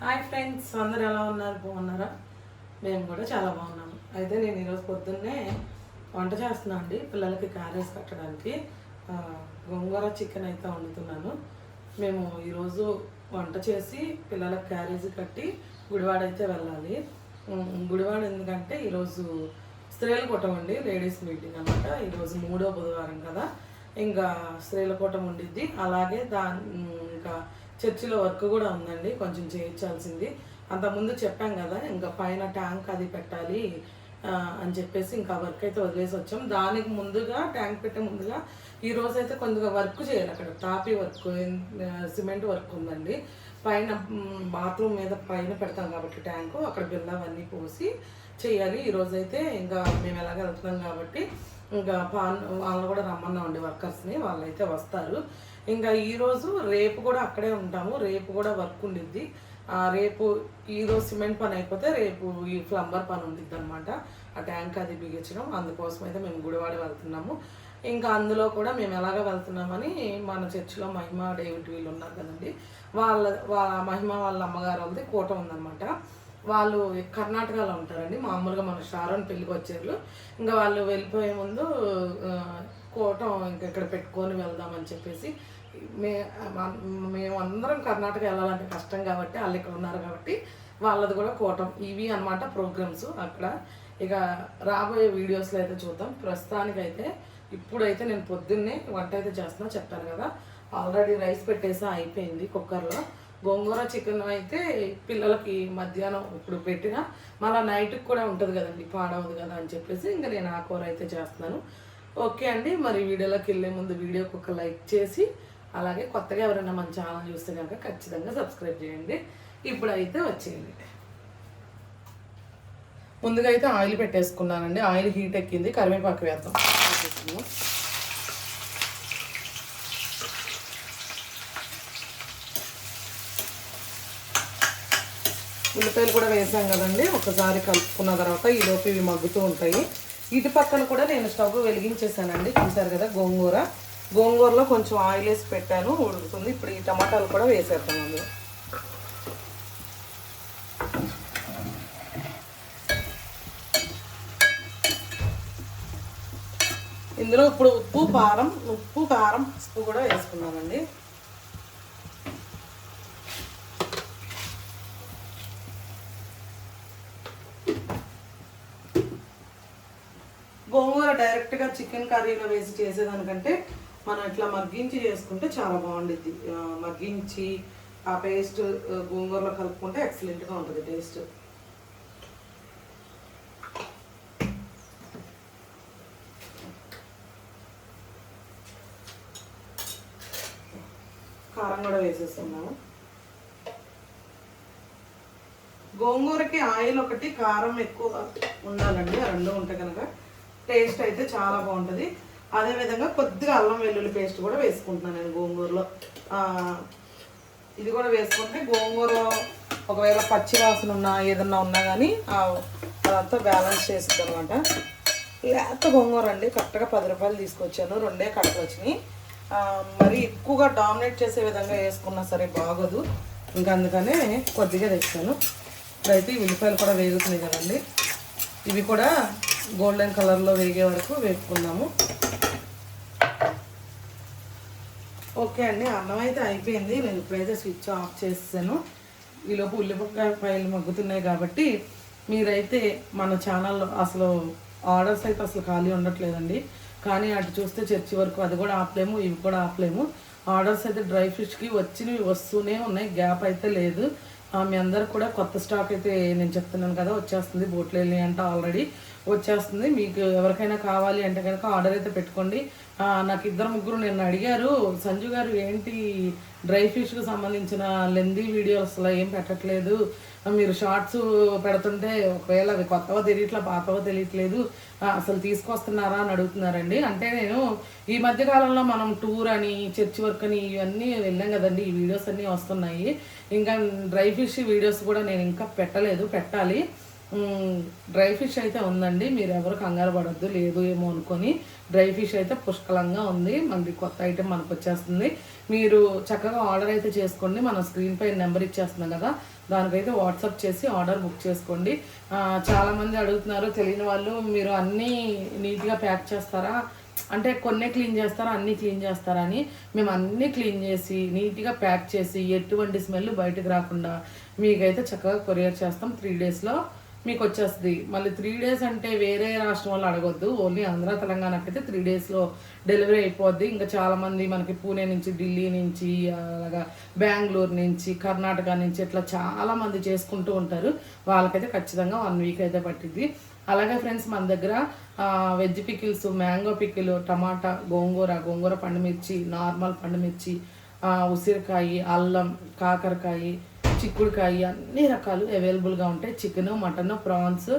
Hi friends, అందరు ఎలా ఉన్నారు? బాగున్నారా? మేము కూడా చాలా బాగున్నాము. అయితే నేను ఈరోజు పొద్దున్నే వంట చేస్తున్నాను అండి. పిల్లలకి క్యారేజ్ కట్టడానికి గోంగూర చికెన్ అయితే వండుతున్నాను. మేము ఈరోజు వంట చేసి పిల్లలకు క్యారేజ్ కట్టి గుడివాడ అయితే వెళ్ళాలి. గుడివాడ ఎందుకంటే ఈరోజు స్త్రీల కూటం అండి, లేడీస్ మీటింగ్ అనమాట. ఈరోజు 3వ బుధవారం కదా, ఇంకా స్త్రీల కూటం ఉండిద్ది. అలాగే ఇంకా చర్చిలో వర్క్ కూడా ఉందండి, కొంచెం చేయించాల్సింది. అంతకుముందు చెప్పాం కదా, ఇంకా పైన ట్యాంక్ అది పెట్టాలి అని చెప్పేసి ఇంకా వర్క్ అయితే వదిలేసి వచ్చాం. దానికి ముందుగా ట్యాంక్ పెట్టే ముందుగా ఈరోజు అయితే కొద్దిగా వర్క్ చేయాలి. అక్కడ టాపీ వర్క్, సిమెంట్ వర్క్ ఉందండి. పైన బాత్రూమ్ మీద పైన పెడతాం కాబట్టి ట్యాంకు, అక్కడ బిల్లా అవన్నీ పోసి చేయాలి. ఈరోజైతే ఇంకా మేము ఎలాగ వెళ్తున్నాం కాబట్టి ఇంకా వాళ్ళు కూడా రమ్మన్నామండి, వర్కర్స్ని. వాళ్ళైతే వస్తారు. ఇంకా ఈరోజు రేపు కూడా అక్కడే ఉంటాము. రేపు కూడా వర్క్ ఉండిద్ది. రేపు ఈరోజు సిమెంట్ పని అయిపోతే రేపు ఈ ప్లంబర్ పని ఉండిద్ది అనమాట. ఆ ట్యాంక్ అది బిగించడం, అందుకోసం అయితే మేము గుడివాడ వెళ్తున్నాము. ఇంకా అందులో కూడా మేము ఎలాగ వెళ్తున్నామని మన చర్చిలో మహిమ డేవిడ్ వీళ్ళు ఉన్నారు కదండి, వాళ్ళ మహిమ వాళ్ళ అమ్మగారు వాళ్ళది కూటం ఉందన్నమాట. వాళ్ళు కర్ణాటకలో ఉంటారండి. మామూలుగా మన షారోన్ పెళ్ళికి వచ్చారు. ఇంకా వాళ్ళు వెళ్ళిపోయే ముందు కూటం ఇంకా ఇక్కడ పెట్టుకొని వెళ్దామని చెప్పేసి మేమందరం కర్ణాటక వెళ్ళాలంటే కష్టం కాబట్టి వాళ్ళు ఇక్కడ ఉన్నారు కాబట్టి వాళ్ళది కూడా కూటం. ఇవి అనమాట ప్రోగ్రామ్స్ అక్కడ. ఇక రాబోయే వీడియోస్లో అయితే చూద్దాం. ప్రస్తుతానికైతే ఇప్పుడైతే నేను పొద్దున్నే వంట అయితే చేస్తున్నా, చెప్పాను కదా. ఆల్రెడీ రైస్ పెట్టేసా, అయిపోయింది కుక్కర్లో. గోంగూర చికెన్ అయితే పిల్లలకి మధ్యాహ్నం ఇప్పుడు పెట్టినా మళ్ళీ నైట్కి కూడా ఉంటుంది కదండి, పాడవదు కదా అని చెప్పేసి ఇంకా నేను ఆ కూర అయితే చేస్తున్నాను. ఓకే అండి, మరి వీడియోలోకి వెళ్ళే ముందు వీడియోకి ఒక లైక్ చేసి, అలాగే కొత్తగా ఎవరైనా మన ఛానల్ చూస్తే కనుక ఖచ్చితంగా సబ్స్క్రైబ్ చేయండి. ఇప్పుడైతే వచ్చేయండి. ముందుగా అయితే ఆయిల్ పెట్టేసుకున్నానండి. ఆయిల్ హీట్ ఎక్కింది, కరివేపాకు వేద్దాం. ఉల్లిపాయలు కూడా వేసాం కదండి, ఒకసారి కలుపుకున్న తర్వాత ఈలోపు ఇవి మగ్గుతూ ఉంటాయి. ఇటు పక్కన కూడా నేను స్టవ్ వెలిగించేసానండి, చూసారు కదా. గోంగూరలో కొంచెం ఆయిల్ వేసి పెట్టాను, ఉడుకుతుంది. ఇప్పుడు ఈ టమాటాలు కూడా వేసేద్దాం అందులో. ఇందులో ఇప్పుడు ఉప్పు కారం పసుపు కూడా వేసుకున్నామండి. గోంగూర డైరెక్ట్గా చికెన్ కర్రీలో వేసి చేసేదానికంటే మనం ఇట్లా మగ్గించి చేసుకుంటే చాలా బాగుండిద్ది. మగ్గించి ఆ పేస్ట్ గోంగూరలో కలుపుకుంటే ఎక్సలెంట్గా ఉంటుంది టేస్ట్. కారం కూడా వేసేస్తున్నాము. గోంగూరకి ఆయిల్ ఒకటి, కారం ఎక్కువ ఉండాలండి. ఆ రెండు ఉంటే కనుక టేస్ట్ అయితే చాలా బాగుంటుంది. అదేవిధంగా కొద్దిగా అల్లం వెల్లుల్లి పేస్ట్ కూడా వేసుకుంటున్నాను నేను గోంగూరలో. ఇది కూడా వేసుకుంటే గోంగూర ఒకవేళ పచ్చి వాసన ఉన్నా ఏదన్నా ఉన్నా కానీ అదంతా బ్యాలెన్స్ చేస్తుంది అనమాట. లేత గోంగూర అండి, కరెక్ట్గా 10 రూపాయలు తీసుకొచ్చాను, 2 కట్టలు వచ్చినాయి. మరి ఎక్కువగా డామినేట్ చేసే విధంగా వేసుకున్నా సరే బాగోదు, ఇంకా అందుకనే కొద్దిగా తెచ్చాను. ఇప్పుడైతే ఉల్లిపాయలు కూడా వేగుతున్నాయి కదండి, ఇవి కూడా గోల్డెన్ కలర్లో వేగే వరకు వేపుకున్నాము. ఓకే అండి, అన్నం అయితే అయిపోయింది. నేను ఇప్పుడైతే స్విచ్ ఆఫ్ చేసాను. ఈలోపు ఉల్లిపాయలు మగ్గుతున్నాయి కాబట్టి మీరైతే మన ఛానల్లో అసలు ఆర్డర్స్ అయితే అసలు ఖాళీ ఉండట్లేదండి. కానీ అటు చూస్తే చర్చి వరకు అది కూడా ఆపలేము, ఇవి కూడా ఆపలేము. ఆర్డర్స్ అయితే డ్రై ఫిష్కి వచ్చినవి వస్తూనే ఉన్నాయి, గ్యాప్ అయితే లేదు. మీ అందరు కూడా కొత్త స్టాక్ అయితే నేను చెప్తున్నాను కదా వచ్చేస్తుంది. బోట్లు వెళ్ళి అంటే ఆల్రెడీ వచ్చేస్తుంది. మీకు ఎవరికైనా కావాలి అంటే కనుక ఆర్డర్ అయితే పెట్టుకోండి. నాకు 2-3 నిన్న అడిగారు, సంజు గారు ఏంటి డ్రై ఫిష్కి సంబంధించిన లెందీ వీడియోస్ అసలు ఏం పెట్టట్లేదు, మీరు షార్ట్స్ పెడుతుంటే ఒకవేళ అవి కొత్తవో తెలియట్లేదు పాతవో తెలియట్లేదు, అసలు తీసుకొస్తున్నారా అని అడుగుతున్నారండి. అంటే నేను ఈ మధ్యకాలంలో మనం టూర్ అని చర్చ్ వర్క్ అని ఇవన్నీ వెళ్ళాం కదండి, ఈ వీడియోస్ అన్నీ వస్తున్నాయి. ఇంకా డ్రై ఫిష్ వీడియోస్ కూడా నేను ఇంకా పెట్టలేదు, పెట్టాలి. డ్రై ఫిష్ అయితే ఉందండి, మీరు ఎవరు కంగారు పడద్దు, లేదు ఏమో అనుకొని. డ్రై ఫిష్ అయితే పుష్కలంగా ఉంది, మనకి కొత్త ఐటెం మనకు వచ్చేస్తుంది. మీరు చక్కగా ఆర్డర్ అయితే చేసుకోండి, మనం స్క్రీన్ పై నెంబర్ ఇచ్చేస్తున్నాం కదా, దానికైతే వాట్సాప్ చేసి ఆర్డర్ బుక్ చేసుకోండి. చాలామంది అడుగుతున్నారు, తెలియని వాళ్ళు, మీరు అన్నీ నీట్గా ప్యాక్ చేస్తారా అంటే కొన్నే క్లీన్ చేస్తారా అన్నీ క్లీన్ చేస్తారా అని. మేము అన్నీ క్లీన్ చేసి నీట్గా ప్యాక్ చేసి ఎటువంటి స్మెల్ బయటకు రాకుండా మీకైతే చక్కగా కొరియర్ చేస్తాం. 3 డేస్లో మీకు వచ్చేస్తుంది. మళ్ళీ 3 డేస్ అంటే వేరే రాష్ట్రం వాళ్ళు అడగొద్దు, ఓన్లీ ఆంధ్ర తెలంగాణకైతే 3 డేస్లో డెలివరీ అయిపోద్ది. ఇంకా చాలామంది మనకి పూణే నుంచి, ఢిల్లీ నుంచి, అలాగా బెంగళూరు నుంచి, కర్ణాటక నుంచి ఇట్లా చాలామంది చేసుకుంటూ ఉంటారు. వాళ్ళకైతే ఖచ్చితంగా 1 వీక్ అయితే పట్టింది. అలాగే ఫ్రెండ్స్, మన దగ్గర వెజ్ పికిల్స్, మ్యాంగో పికిల్, టమాటా, గోంగూర పండుమిర్చి, నార్మల్ పండుమిర్చి, ఉసిరికాయ, అల్లం, కాకరకాయ, చిక్కుడుకాయ అన్ని రకాలు అవైలబుల్గా ఉంటాయి. చికెన్, మటన్, ప్రాన్స్,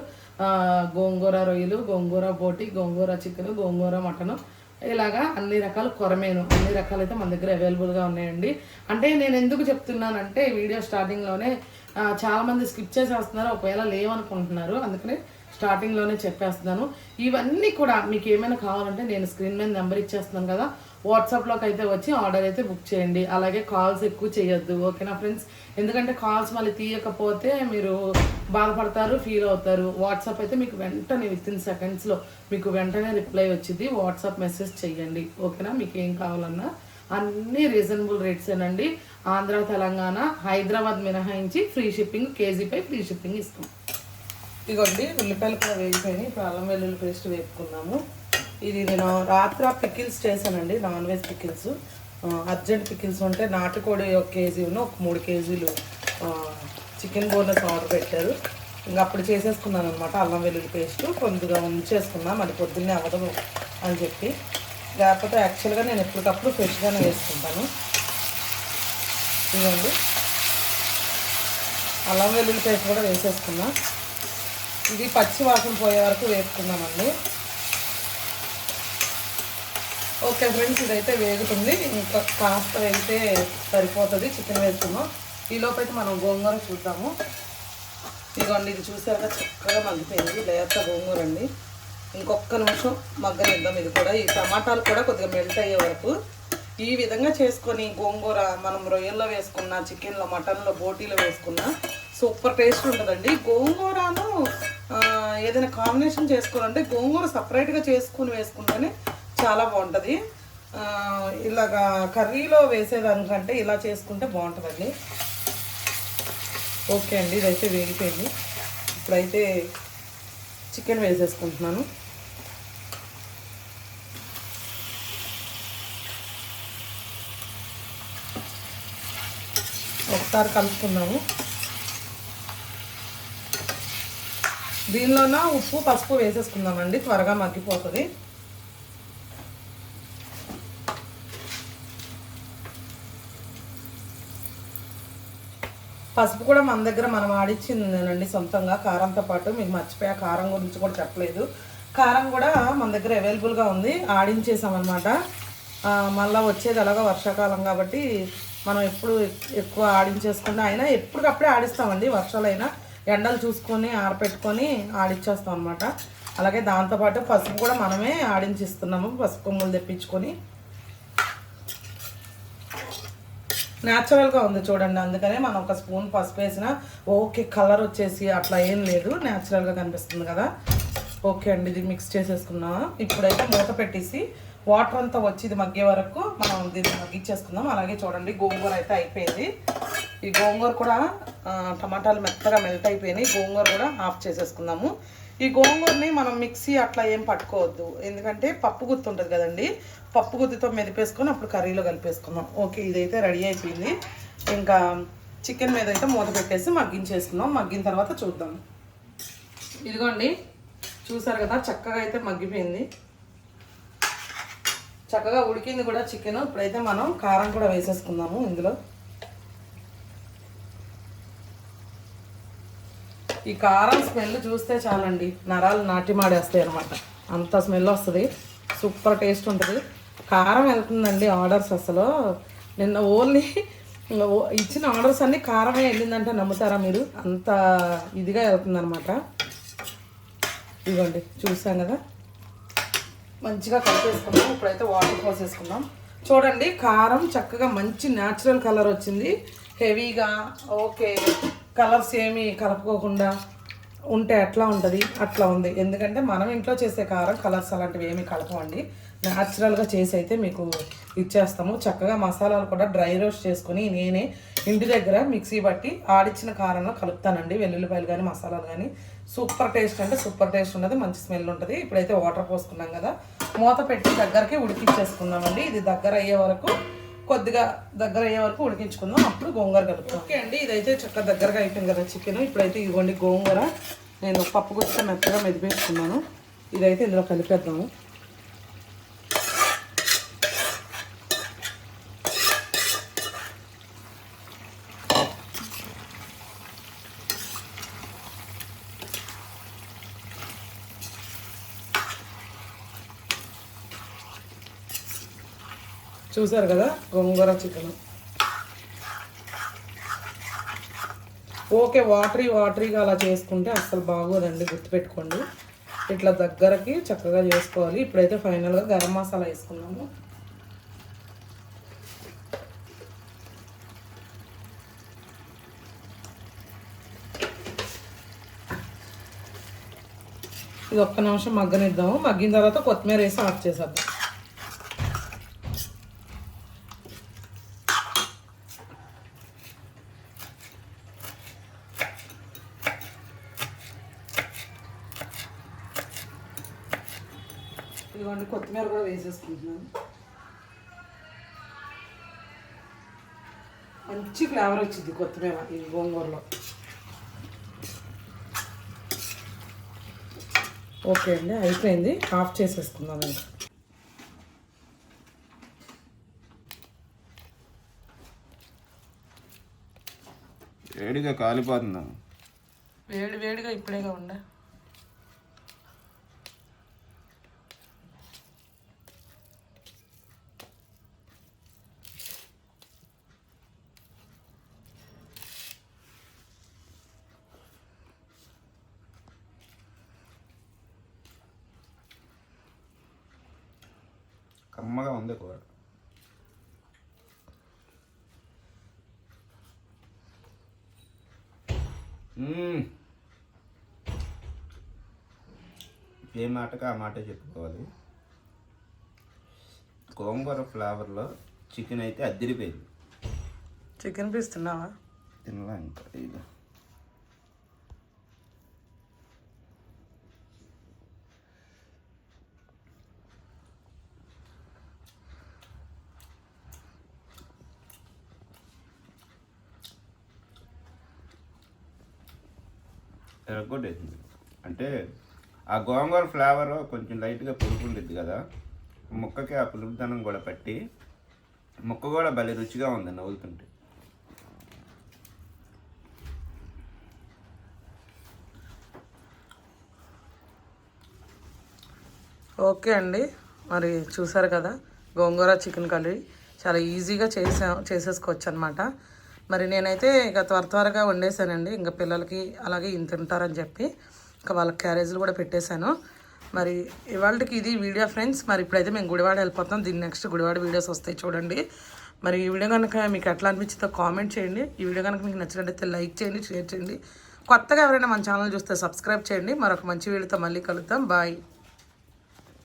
గోంగూర రొయ్యలు, గోంగూర బోటి, గోంగూర చికెన్, గోంగూర మటన్, ఇలాగా అన్ని రకాలు, కొరమేను, అన్ని రకాలు అయితే మన దగ్గర అవైలబుల్గా ఉన్నాయండి. అంటే నేను ఎందుకు చెప్తున్నానంటే వీడియో స్టార్టింగ్లోనే చాలామంది స్కిప్ చేసేస్తున్నారు, ఒకవేళ లేవనుకుంటున్నారు, అందుకనే స్టార్టింగ్లోనే చెప్పేస్తున్నాను. ఇవన్నీ కూడా మీకు ఏమైనా కావాలంటే నేను స్క్రీన్ మీద నెంబర్ ఇచ్చేస్తున్నాను కదా, వాట్సాప్లోకి అయితే వచ్చి ఆర్డర్ అయితే బుక్ చేయండి. అలాగే కాల్స్ ఎక్కువ చేయొద్దు, ఓకేనా ఫ్రెండ్స్? ఎందుకంటే కాల్స్ మళ్ళీ తీయకపోతే మీరు బాధపడతారు, ఫీల్ అవుతారు. వాట్సాప్ అయితే మీకు వెంటనే వితిన్ సెకండ్స్లో మీకు వెంటనే రిప్లై వచ్చింది. వాట్సాప్ మెసేజ్ చేయండి, ఓకేనా? మీకు ఏం కావాలన్నా అన్నీ రీజనబుల్ రేట్సేనండి. ఆంధ్ర, తెలంగాణ, హైదరాబాద్ మినహాయించి ఫ్రీ షిప్పింగ్, కేజీపై ఫ్రీ షిప్పింగ్ ఇస్తాం. ఇదిగోండి, ఉల్లిపాయలు కూడా వేగిపోయినాయి. ఇప్పుడు అల్లం వెల్లుల్లి పేస్ట్ వేపుకున్నాము. ఇది నేను రాత్రి పికిల్స్ చేశానండి, non veg pickles. Urgent pickles ఉంటే నాటుకోడి 1 కేజీను, ఒక 3 కేజీలు చికెన్ బోనస్ ఆర్డర్ పెట్టారు. ఇంకా అప్పుడు చేసేసుకున్నాను అనమాట. అల్లం వెల్లుల్లి పేస్ట్ కొద్దిగా ఉంచేసుకున్నా, మరి పొద్దున్నే అవ్వదు అని చెప్పి. లేకపోతే యాక్చువల్గా నేను ఎప్పటికప్పుడు ఫ్రెష్గానే వేసుకుంటాను. ఇదిగోండి, అల్లం వెల్లుల్లి పేస్ట్ కూడా వేసేసుకున్నా. ఇది పచ్చి వాసన పోయే వరకు వేసుకున్నామండి. ఓకే ఫ్రెండ్స్, ఇదైతే వేగుతుంది, ఇంకా కాస్త వేగితే సరిపోతుంది. చికెన్ వేసుకున్నాం. ఈలోపైతే మనం గోంగూర చూద్దాము. ఇదిగోండి, ఇది చూసాక చక్కగా మగ్గిపోయింది, లేత గోంగూర అండి. ఇంకొక నిమిషం మగ్గనిద్దాం. ఇది కూడా, ఈ టమాటాలు కూడా కొద్దిగా మెల్ట్ అయ్యే వరకు ఈ విధంగా చేసుకొని గోంగూర మనం రొయ్యల్లో వేసుకున్నా, చికెన్లో, మటన్లో, బోటీలో వేసుకున్నా సూపర్ టేస్ట్ ఉంటుందండి. గోంగూరను ఏదైనా కాంబినేషన్ చేసుకోవాలంటే గోంగూర సపరేట్గా చేసుకుని వేసుకుంటేనే చాలా బాగుంటుంది. ఇలాగా కర్రీలో వేసేదానికంటే ఇలా చేసుకుంటే బాగుంటుందండి. ఓకే అండి, ఇదైతే వేగిపోయింది. ఇప్పుడైతే చికెన్ వేసేసుకుంటున్నాను. ఒకసారి కలుపుకున్నాము. దీనిలోన ఉప్పు, పసుపు వేసేసుకుందామండి, త్వరగా మగ్గిపోతుంది. పసుపు కూడా మన దగ్గర మనం ఆడిచ్చిందేనండి సొంతంగా, కారంతో పాటు. మీకు మర్చిపోయా, కారం గురించి కూడా చెప్పలేదు. కారం కూడా మన దగ్గర అవైలబుల్గా ఉంది, ఆడించేసామన్నమాట. మళ్ళీ వచ్చేది అలాగా వర్షాకాలం కాబట్టి మనం ఎప్పుడు ఎక్కువ ఆడించేసుకుంటే, అయినా ఎప్పటికప్పుడే ఆడిస్తామండి. వర్షాలైనా ఎండలు చూసుకొని ఆరపెట్టుకొని ఆడిచ్చేస్తాం అనమాట. అలాగే దాంతోపాటు పసుపు కూడా మనమే ఆడించిస్తున్నాము, పసుపు కొమ్ములు తెప్పించుకొని. న్యాచురల్గా ఉంది చూడండి, అందుకనే మనం 1 స్పూన్ పసుపు వేసినా ఓకే, కలర్ వచ్చేసి అట్లా ఏం లేదు, న్యాచురల్గా కనిపిస్తుంది కదా. ఓకే అండి, ఇది మిక్స్ చేసేసుకున్నాము. ఇప్పుడైతే మూత పెట్టేసి వాటర్ అంతా వచ్చి ఇది మగ్గే వరకు మనం దీన్ని మగ్గించేసుకుందాం. అలాగే చూడండి, గోంగూర అయితే అయిపోయింది. ఈ గోంగూర కూడా టమాటాలు మెత్తగా మెల్ట్ అయిపోయినాయి. గోంగూర కూడా ఆఫ్ చేసేసుకుందాము. ఈ గోంగూరని మనం మిక్సీ అట్లా ఏం పట్టుకోవద్దు, ఎందుకంటే పప్పు గుత్తి ఉంటుంది కదండి, పప్పు గుత్తితో మెదిపేసుకొని అప్పుడు కర్రీలో కలిపేసుకుందాం. ఓకే, ఇదైతే రెడీ అయిపోయింది. ఇంకా చికెన్ మీద అయితే మూత పెట్టేసి మగ్గించేసుకుందాం. మగ్గిన తర్వాత చూద్దాం. ఇదిగోండి, చూసారు కదా, చక్కగా అయితే మగ్గిపోయింది, చక్కగా ఉడికింది కూడా చికెన్. ఇప్పుడైతే మనం కారం కూడా వేసేసుకుందాము ఇందులో. ఈ కారం స్మెల్ చూస్తే చాలండి, నరాలు నాటిమాడేస్తాయి అనమాట, అంత స్మెల్ వస్తుంది. సూపర్ టేస్ట్ ఉంటుంది. కారం వెళ్తుందండి ఆర్డర్స్. అసలు నిన్న ఓన్లీ ఇచ్చిన ఆర్డర్స్ అన్నీ కారమే వెళ్ళిందంటే నమ్ముతారా మీరు? అంత ఇదిగా వెళ్తుందనమాట. ఇదిగోండి చూసాం కదా, మంచిగా కలిపేసుకున్నాం. ఇప్పుడైతే వాటర్ పోసేసుకున్నాం. చూడండి కారం చక్కగా మంచి న్యాచురల్ కలర్ వచ్చింది. హెవీగా ఓకే కలర్స్ ఏమీ కలుపుకోకుండా ఉంటే ఎట్లా ఉంటుంది అట్లా ఉంది. ఎందుకంటే మనం ఇంట్లో చేసే కారం కలర్స్ అలాంటివి ఏమీ కలపమండి. న్యాచురల్గా చేసి అయితే మీకు ఇచ్చేస్తాము. చక్కగా మసాలాలు కూడా డ్రై రోస్ట్ చేసుకొని నేనే ఇంటి దగ్గర మిక్సీ బట్టి ఆడిచ్చిన కారంలో కలుపుతానండి. వెల్లుల్లిపాయలు కానీ మసాలాలు కానీ సూపర్ టేస్ట్ అంటే సూపర్ టేస్ట్ ఉన్నది, మంచి స్మెల్ ఉంటుంది. ఇప్పుడైతే వాటర్ పోసుకున్నాం కదా, మూత పెట్టి దగ్గరికి ఉడికించేసుకుందామండి. ఇది దగ్గర అయ్యే వరకు కొద్దిగా దగ్గర అయ్యే వరకు ఉడికించుకుందాం, అప్పుడు గోంగూర కలుపుతాం. ఓకే అండి, ఇదైతే చక్కగా దగ్గరగా అయిపోయింది కదా చికెన్. ఇప్పుడైతే ఇదిగోండి గోంగూర నేను పప్పు గుత్త మెత్తగా మెదిపేసుకున్నాను. ఇదైతే ఇందులో కలిపేద్దాము. చూసారు కదా గోంగూర చికెన్. ఓకే వాటరీగా అలా చేసుకుంటే అస్సలు బాగోదండి, గుర్తుపెట్టుకోండి. ఇట్లా దగ్గరకి చక్కగా చేసుకోవాలి. ఇప్పుడైతే ఫైనల్గా గరం మసాలా వేసుకున్నాము. ఇది ఒక్క నిమిషం మగ్గనిద్దాము. మగ్గిన తర్వాత కొత్తిమీర వేసి ఆఫ్ చేసేద్దాం. ఇదిగోండి కొత్తిమీర కూడా వేసేసుకుంటున్నాను. మంచి ఫ్లేవర్ వచ్చింది కొత్తిమీర ఈ గోంగూరలో. ఓకే అండి, అయిపోయింది. ఆఫ్ చేసేసుకుందాం. ఇంకా వేడిగా కాలిపోతుందా? వేడిగా ఇప్పుడేగా ఉండే. కమ్మగా ఉంది కూర. ఏ మాటకు ఆ మాట చెప్పుకోవాలి. గోంగూర ఫ్లేవర్లో చికెన్ అయితే అదిరిపోయింది. చికెన్ పీస్ తిన్నావా? తినలా ఇంకా. ఇది ఎరగొట్టేసింది. అంటే ఆ గోంగూర ఫ్లేవర్ కొంచెం లైట్గా పులుపు ఉంటుంది కదా, ముక్కకి ఆ పులుపుదనం కూడా పట్టి ముక్క కూడా భలే రుచిగా ఉంది నవ్వులుతుంటే. ఓకే అండి, మరి చూసారు కదా గోంగూర చికెన్ కర్రీ చాలా ఈజీగా చేసేసుకోవచ్చు అనమాట. మరి నేనైతే ఇక త్వరగా వండేసానండి. ఇంకా పిల్లలకి అలాగే ఇంత తింటారని చెప్పి ఇంకా వాళ్ళకి క్యారేజీలు కూడా పెట్టేశాను. మరి ఇవాళకి ఇది వీడియో ఫ్రెండ్స్. మరి ఇప్పుడైతే మేము గుడివాడ వెళ్ళిపోతాం. దీని నెక్స్ట్ గుడివాడ వీడియోస్ వస్తాయి చూడండి. మరి ఈ వీడియో కనుక మీకు ఎట్లా అనిపించిందో కామెంట్ చేయండి. ఈ వీడియో కనుక మీకు నచ్చినట్టయితే లైక్ చేయండి, షేర్ చేయండి. కొత్తగా ఎవరైనా మన ఛానల్ చూస్తే సబ్స్క్రైబ్ చేయండి. మరొక మంచి వీడియోతో మళ్ళీ కలుద్దాం. బాయ్.